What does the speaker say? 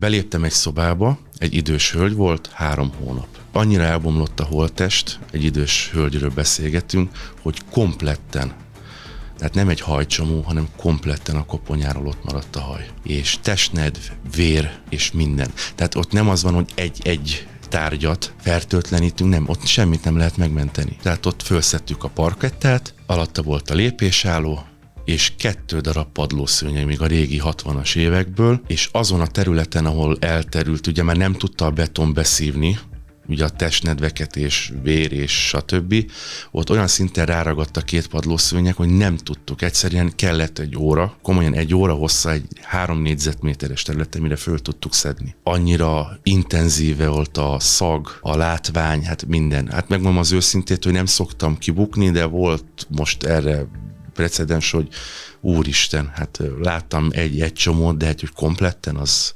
Beléptem egy szobába, egy idős hölgy volt, 3 hónap. Annyira elbomlott a holttest, egy idős hölgyről beszélgetünk, hogy kompletten, tehát nem egy hajcsomó, hanem kompletten a koponyáról ott maradt a haj. És testnedv, vér és minden. Tehát ott nem az van, hogy egy tárgyat fertőtlenítünk, nem, ott semmit nem lehet megmenteni. Tehát ott fölszedtük a parkettát, alatta volt a lépésálló, és 2 darab padlószőnyeg még a régi 60-as évekből, és azon a területen, ahol elterült, ugye már nem tudta a beton beszívni, ugye a testnedveket és vér és stb. Ott olyan szinten ráragadt a 2 padlószőnyeg, hogy nem tudtuk. Egyszerűen kellett egy óra, komolyan 1 óra hossza egy 3 négyzetméteres területen, mire föl tudtuk szedni. Annyira intenzíve volt a szag, a látvány, hát minden. Hát megmondom az őszintét, hogy nem szoktam kibukni, de volt most erre precedens, hogy úristen, hát láttam egy csomót, de hát, hogy kompletten az...